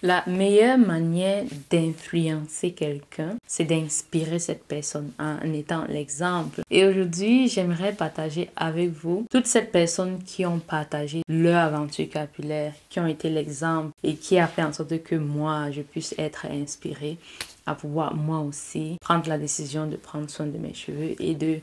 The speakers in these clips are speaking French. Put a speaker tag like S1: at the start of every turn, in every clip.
S1: La meilleure manière d'influencer quelqu'un, c'est d'inspirer cette personne en étant l'exemple. Et aujourd'hui, j'aimerais partager avec vous toutes ces personnes qui ont partagé leur aventure capillaire, qui ont été l'exemple et qui a fait en sorte que moi, je puisse être inspirée à pouvoir moi aussi prendre la décision de prendre soin de mes cheveux et de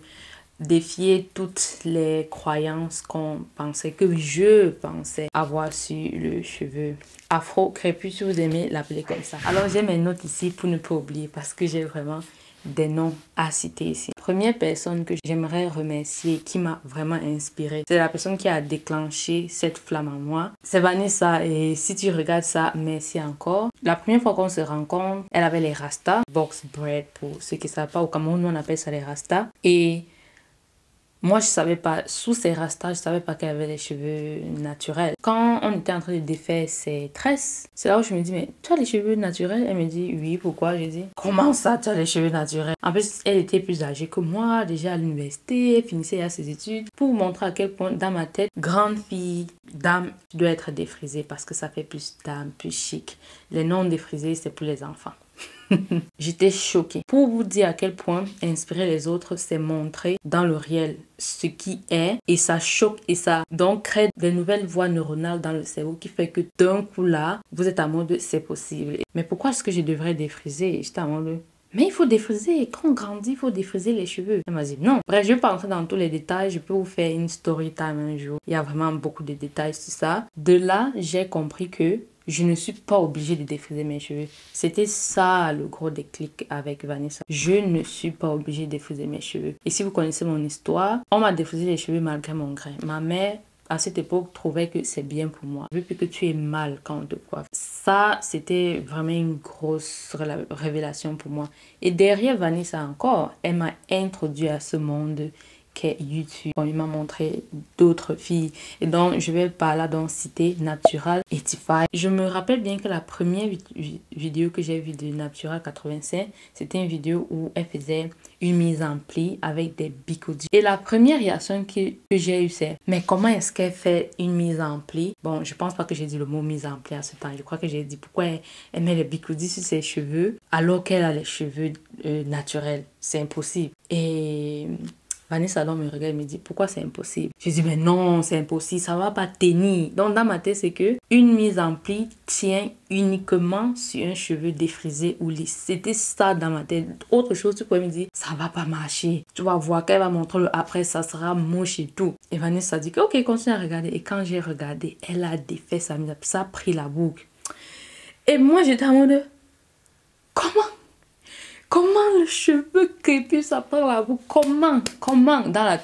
S1: défier toutes les croyances que je pensais avoir sur le cheveu afro crépus, si vous aimez l'appeler comme ça. Alors j'ai mes notes ici pour ne pas oublier parce que j'ai vraiment des noms à citer ici. Première personne que j'aimerais remercier, qui m'a vraiment inspirée, c'est la personne qui a déclenché cette flamme en moi. C'est Vanessa, et si tu regardes ça, merci encore. La première fois qu'on se rencontre, elle avait les rastas, box braid pour ceux qui ne savent pas, au Cameroun on appelle ça les rastas. Et moi, je savais pas, sous ces rastas, je savais pas qu'elle avait les cheveux naturels. Quand on était en train de défaire ses tresses, c'est là où je me dis, mais tu as les cheveux naturels? Elle me dit, oui, pourquoi? J'ai dit, comment ça, tu as les cheveux naturels? En plus, elle était plus âgée que moi, déjà à l'université, elle finissait à ses études, pour vous montrer à quel point, dans ma tête, grande fille, dame, tu dois être défrisée parce que ça fait plus dame, plus chic. Les non défrisés, c'est pour les enfants. J'étais choquée. Pour vous dire à quel point inspirer les autres, c'est montrer dans le réel ce qui est, et ça choque et ça donc crée des nouvelles voies neuronales dans le cerveau qui fait que d'un coup là, vous êtes en mode c'est possible. Mais pourquoi est-ce que je devrais défriser? J'étais en mode mais il faut défriser. Quand on grandit, il faut défriser les cheveux. Elle m'a dit non. Bref, je ne vais pas entrer dans tous les détails. Je peux vous faire une story time un jour. Il y a vraiment beaucoup de détails sur ça. De là, j'ai compris que je ne suis pas obligée de défriser mes cheveux. C'était ça le gros déclic avec Vanessa. Je ne suis pas obligée de défriser mes cheveux. Et si vous connaissez mon histoire, on m'a défrisé les cheveux malgré mon gré. Ma mère, à cette époque, trouvait que c'est bien pour moi. Vu que tu es mal quand on te coiffe. Ça, c'était vraiment une grosse révélation pour moi. Et derrière Vanessa encore, elle m'a introduit à ce monde qu'est YouTube. Bon, il m'a montré d'autres filles. Et donc, je vais par là donc citer Natural 85. Je me rappelle bien que la première vidéo que j'ai vue de Natural 85, c'était une vidéo où elle faisait une mise en pli avec des bigoudis. Et la première réaction que j'ai eue, c'est mais comment est-ce qu'elle fait une mise en pli? Bon, je pense pas que j'ai dit le mot mise en pli à ce temps. Je crois que j'ai dit pourquoi elle met les bigoudis sur ses cheveux alors qu'elle a les cheveux naturels. C'est impossible. Et Vanessa me regarde et me dit pourquoi c'est impossible. Je dis mais non, c'est impossible, ça va pas tenir. Donc dans ma tête c'est que une mise en pli tient uniquement sur un cheveu défrisé ou lisse. C'était ça dans ma tête. Autre chose, tu pourrais me dire ça va pas marcher. Tu vas voir qu'elle va montrer le après, ça sera moche et tout. Et Vanessa dit que ok, continue à regarder. Et quand j'ai regardé, elle a défait sa mise en pli, ça a pris la boucle. Et moi j'étais en mode Comment le cheveu crépus ça prend la boucle? Comment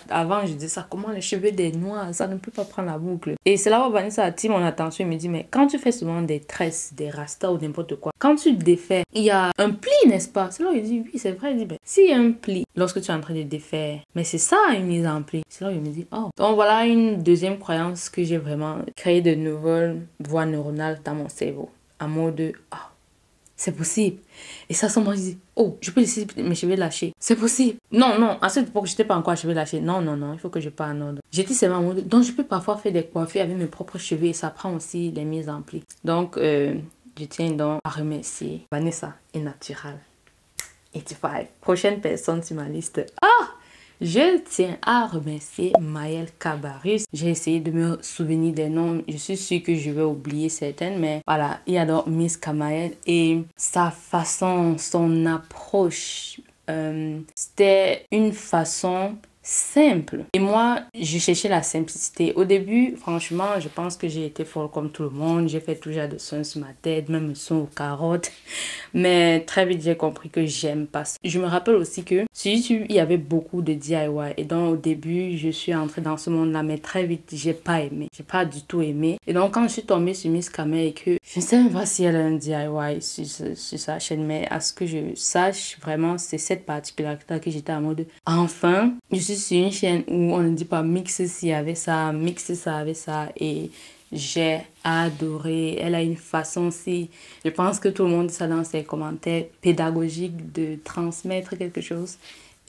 S1: avant je disais ça, comment les cheveux des noirs, ça ne peut pas prendre la boucle. Et c'est là où Vanessa attire mon attention et me dit, mais quand tu fais souvent des tresses, des rastas ou n'importe quoi, quand tu défais, il y a un pli, n'est-ce pas? C'est là où il dit, oui, c'est vrai. Il dit, ben, s'il y a un pli, lorsque tu es en train de défaire, mais c'est ça une mise en pli. C'est là où il me dit, oh. Donc voilà une deuxième croyance que j'ai vraiment créé de nouvelles voies neuronales dans mon cerveau. En mode, oh, c'est possible. Et ça, moi, je dis, oh, je peux laisser mes cheveux lâchés. C'est possible. Non, à cette époque, je n'étais pas encore à cheveux lâchés. Non, il faut que je parte en ordre. J'étais seulement en mode, donc je peux parfois faire des coiffures avec mes propres cheveux et ça prend aussi les mises en pli. Donc, je tiens donc à remercier Vanessa et Natural 85. Prochaine personne sur ma liste. Je tiens à remercier Maëlle Cabarrus. J'ai essayé de me souvenir des noms. Je suis sûre que je vais oublier certaines, mais voilà, il y a donc Miss Kamaël et sa façon, son approche, c'était une façon simple. Et moi, je cherchais la simplicité. Au début, franchement, je pense que j'ai été folle comme tout le monde. J'ai fait toujours de son sur ma tête, même le son aux carottes. Mais très vite, j'ai compris que j'aime pas ça. Je me rappelle aussi que sur YouTube, il y avait beaucoup de DIY. Et donc, au début, je suis entrée dans ce monde-là, mais très vite, j'ai pas aimé. J'ai pas du tout aimé. Et donc, quand je suis tombée sur Miss Kamel et que je ne sais même pas si elle a un DIY sur sa chaîne, mais à ce que je sache, vraiment, c'est cette particularité que j'étais en mode enfin, je suis sur une chaîne où on ne dit pas mixer ci avec ça, mixer ça avec ça. Et j'ai adoré. Elle a une façon aussi, je pense que tout le monde dit ça dans ses commentaires, pédagogiques de transmettre quelque chose.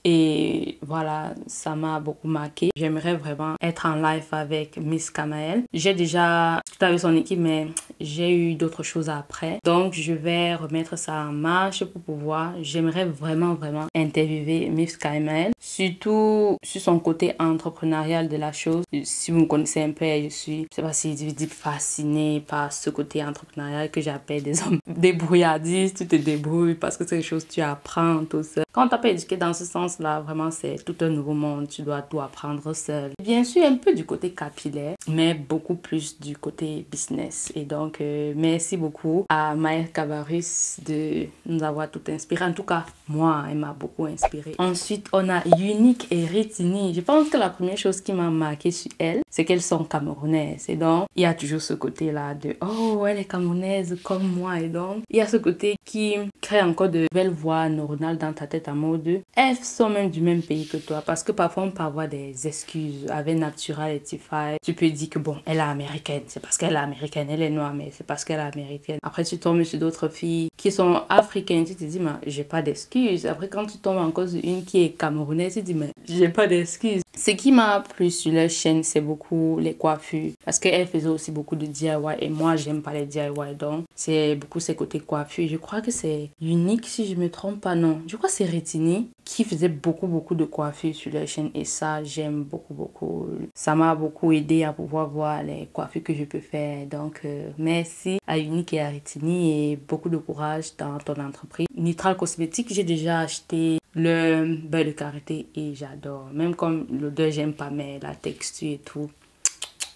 S1: Et voilà, ça m'a beaucoup marqué. J'aimerais vraiment être en live avec Miss Kamael. J'ai déjà tout avec son équipe, mais j'ai eu d'autres choses après. Donc, je vais remettre ça en marche pour pouvoir. J'aimerais vraiment interviewer Miss Kamael. Surtout sur son côté entrepreneurial de la chose. Si vous me connaissez un peu, je sais pas si je dis fascinée par ce côté entrepreneurial que j'appelle des hommes débrouillardistes. Tu te débrouilles parce que c'est des choses que tu apprends tout seul. Quand t'as pas éduqué dans ce sens-là, vraiment c'est tout un nouveau monde. Tu dois tout apprendre seul. Bien sûr, un peu du côté capillaire, mais beaucoup plus du côté business. Et donc, merci beaucoup à Maëlle Cabarrus de nous avoir tout inspiré. En tout cas, moi, elle m'a beaucoup inspiré. Ensuite, on a Unique et Ritini. Je pense que la première chose qui m'a marqué sur elles, c'est qu'elles sont camerounaises. Et donc, il y a toujours ce côté-là de « Oh, elle est camerounaise comme moi. » Et donc, il y a ce côté qui crée encore de belles voix neuronales dans ta tête en mode « Elles sont même du même pays que toi. » Parce que parfois, on peut avoir des excuses avec Natural et Tify. Tu peux dire que bon, elle est américaine. C'est parce qu'elle est américaine. Elle est noire, mais c'est parce qu'elle est américaine. Après, tu tombes sur d'autres filles qui sont africaines. Tu te dis « Mais j'ai pas d'excuses. » Après, quand tu tombes en cause d'une qui est camerounaise, tu te dis « Mais j'ai pas d'excuses. » Ce qui m'a plu sur leur chaîne, c'est beaucoup les coiffures. Parce qu'elle faisait aussi beaucoup de DIY. Et moi, j'aime pas les DIY. Donc, c'est beaucoup ces côtés coiffures. Je crois que c'est Unique, si je me trompe pas. Non, je crois que c'est Retini qui faisait beaucoup de coiffures sur leur chaîne. Et ça, j'aime beaucoup. Ça m'a beaucoup aidé à pouvoir voir les coiffures que je peux faire. Donc, merci à Unique et à Retini. Et beaucoup de courage dans ton entreprise. Nitral Cosmétique, j'ai déjà acheté le beurre de karité et j'adore. Même comme l'odeur, j'aime pas, mais la texture et tout,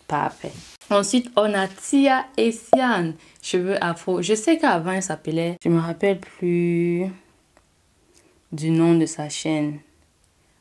S1: parfait. Ensuite, on a Tia et Sian, cheveux afro. Je sais qu'avant, elle s'appelait, je me rappelle plus du nom de sa chaîne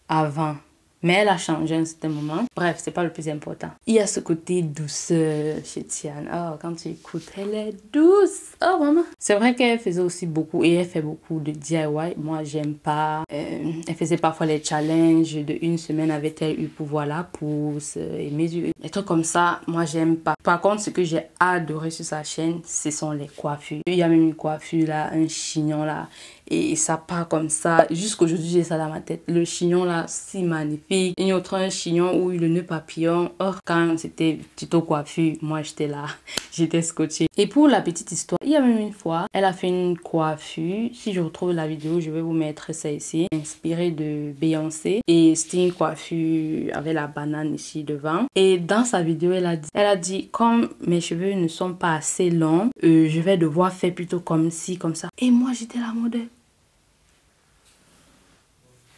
S1: avant. Mais elle a changé à un certain moment. Bref, c'est pas le plus important. Il y a ce côté douceur chez Tian. Oh, quand tu écoutes, elle est douce. Oh, maman. C'est vrai qu'elle faisait aussi beaucoup et elle fait beaucoup de DIY. Moi, j'aime pas. Elle faisait parfois les challenges de une semaine avait-elle eu pour voir la pousse et mes yeux. Des trucs comme ça, moi, j'aime pas. Par contre, ce que j'ai adoré sur sa chaîne, ce sont les coiffures. Il y a même une coiffure là, un chignon là. Et ça part comme ça. Jusqu'aujourd'hui, j'ai ça dans ma tête. Le chignon là, si magnifique. Il y a autre un chignon où le nœud papillon. Oh, quand c'était tuto coiffure, moi j'étais là. J'étais scotchée. Et pour la petite histoire, il y a même une fois, elle a fait une coiffure. Si je retrouve la vidéo, je vais vous mettre ça ici. Inspirée de Beyoncé. Et c'était une coiffure avec la banane ici devant. Et dans sa vidéo, elle a dit comme mes cheveux ne sont pas assez longs, je vais devoir faire plutôt comme ci, comme ça. Et moi, j'étais la modèle.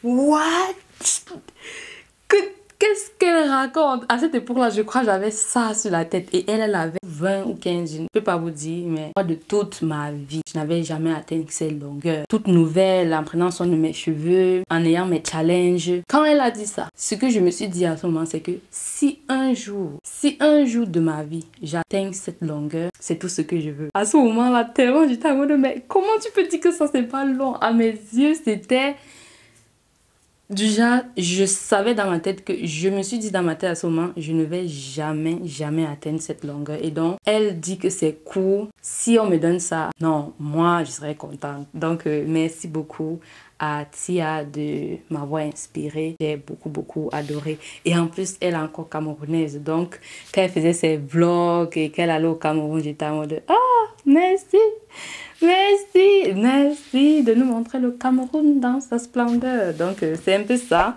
S1: What? Qu'est-ce qu'elle raconte? À cette époque-là, je crois que j'avais ça sur la tête. Et elle avait 20 ou 15, je ne peux pas vous dire, mais moi, de toute ma vie, je n'avais jamais atteint cette longueur. Toute nouvelle, en prenant soin de mes cheveux, en ayant mes challenges. Quand elle a dit ça, ce que je me suis dit à ce moment, c'est que si un jour de ma vie, j'atteins cette longueur, c'est tout ce que je veux. À ce moment-là, tellement j'étais en mode, mais comment tu peux dire que ça, c'est pas long? À mes yeux, c'était... Du genre, je savais dans ma tête que je me suis dit dans ma tête à ce moment, je ne vais jamais atteindre cette longueur. Et donc, elle dit que c'est court. Si on me donne ça, non, moi, je serais contente. Donc, merci beaucoup à Tia de m'avoir inspirée. J'ai beaucoup adoré. Et en plus, elle est encore camerounaise. Donc, quand elle faisait ses vlogs et qu'elle allait au Cameroun, j'étais en mode, ah, merci. Merci de nous montrer le Cameroun dans sa splendeur. Donc, c'est un peu ça.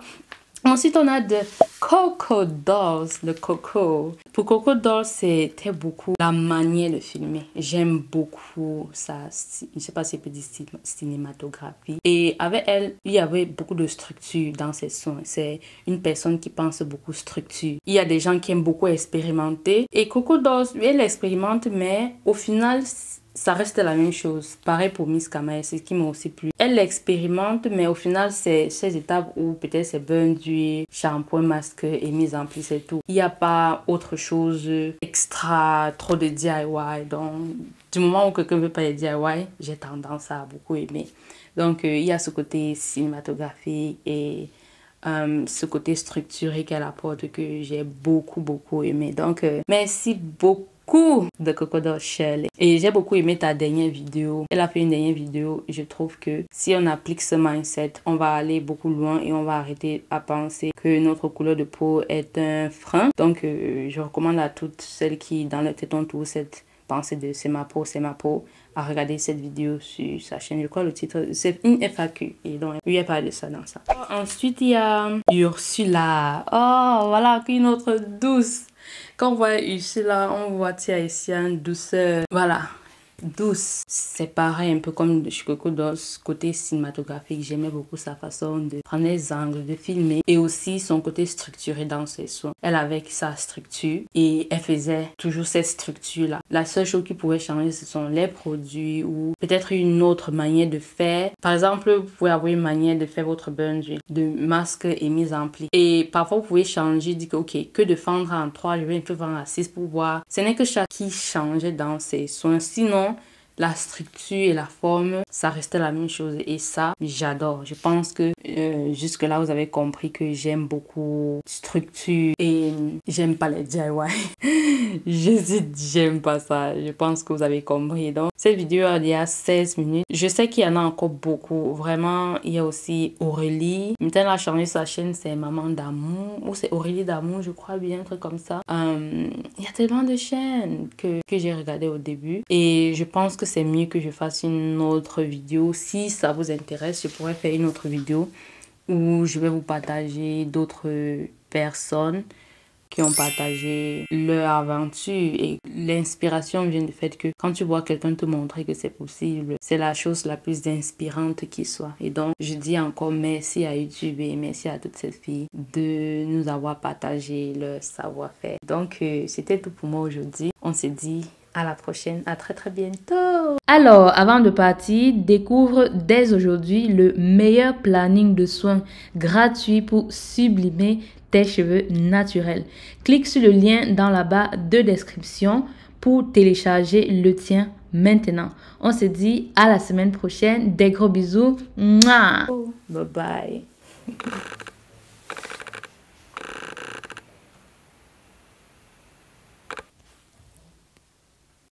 S1: Ensuite, on a de Coco Dolls, le Coco. Pour Coco Dolls, c'était beaucoup la manière de filmer. J'aime beaucoup ça. Je ne sais pas si c'est dire cinématographie. Et avec elle, il y avait beaucoup de structure dans ses sons. C'est une personne qui pense beaucoup structure. Il y a des gens qui aiment beaucoup expérimenter. Et Coco Dolls, elle expérimente, mais au final, ça reste la même chose. Pareil pour Miss Kamael, c'est ce qui m'a aussi plu. Elle l'expérimente, mais au final, c'est ces étapes où peut-être c'est bain d'huile, shampoing, masque et mise en pli, c'est tout. Il n'y a pas autre chose extra, trop de DIY. Donc, du moment où quelqu'un ne veut pas les DIY, j'ai tendance à beaucoup aimer. Donc, il y a ce côté cinématographique et ce côté structuré qu'elle apporte que j'ai beaucoup aimé. Donc, merci beaucoup beaucoup de Coco Dolls Shirley. Et j'ai beaucoup aimé ta dernière vidéo. Elle a fait une dernière vidéo. Je trouve que si on applique ce mindset, on va aller beaucoup loin et on va arrêter à penser que notre couleur de peau est un frein. Donc, je recommande à toutes celles qui, dans leur tête, ont tout cette pensée de c'est ma peau, à regarder cette vidéo sur sa chaîne. Je crois le titre, c'est une FAQ. Et donc, il n'y a pas de ça dans ça. Ensuite, il y a Ursula. Oh, voilà, une autre douce. Quand on voit Ursula, on voit Tia Essien, douceur. Voilà. Douce. C'est pareil, un peu comme chez Coco Dolls, côté cinématographique. J'aimais beaucoup sa façon de prendre les angles, de filmer et aussi son côté structuré dans ses soins. Elle avait sa structure et elle faisait toujours cette structure-là. La seule chose qui pouvait changer, ce sont les produits ou peut-être une autre manière de faire. Par exemple, vous pouvez avoir une manière de faire votre burn de masque et mise en pli. Et parfois, vous pouvez changer, dire que, ok, que de fendre en 3, je vais un peu vendre à 6 pour voir. Ce n'est que chaque qui changeait dans ses soins. Sinon, la structure et la forme, ça restait la même chose et ça, j'adore. Je pense que jusque là, vous avez compris que j'aime beaucoup structure et j'aime pas les DIY. J'aime pas ça. Je pense que vous avez compris. Donc, cette vidéo, il y a 16 minutes. Je sais qu'il y en a encore beaucoup. Vraiment, il y a aussi Aurélie. Maintenant, elle a changé sa chaîne, c'est Maman d'amour ou c'est Aurélie d'amour, je crois bien, un truc comme ça. Il y a tellement de chaînes que j'ai regardé au début et je pense que c'est mieux que je fasse une autre vidéo. Si ça vous intéresse, je pourrais faire une autre vidéo où je vais vous partager d'autres personnes qui ont partagé leur aventure et l'inspiration vient du fait que quand tu vois quelqu'un te montrer que c'est possible, c'est la chose la plus inspirante qui soit. Et donc, je dis encore merci à YouTube et merci à toutes ces filles de nous avoir partagé leur savoir-faire. Donc, c'était tout pour moi aujourd'hui. On se dit à la prochaine, à très bientôt. Alors, avant de partir, découvre dès aujourd'hui le meilleur planning de soins gratuit pour sublimer tes cheveux naturels. Clique sur le lien dans la barre de description pour télécharger le tien maintenant. On se dit à la semaine prochaine. Des gros bisous. Mouah. Bye bye.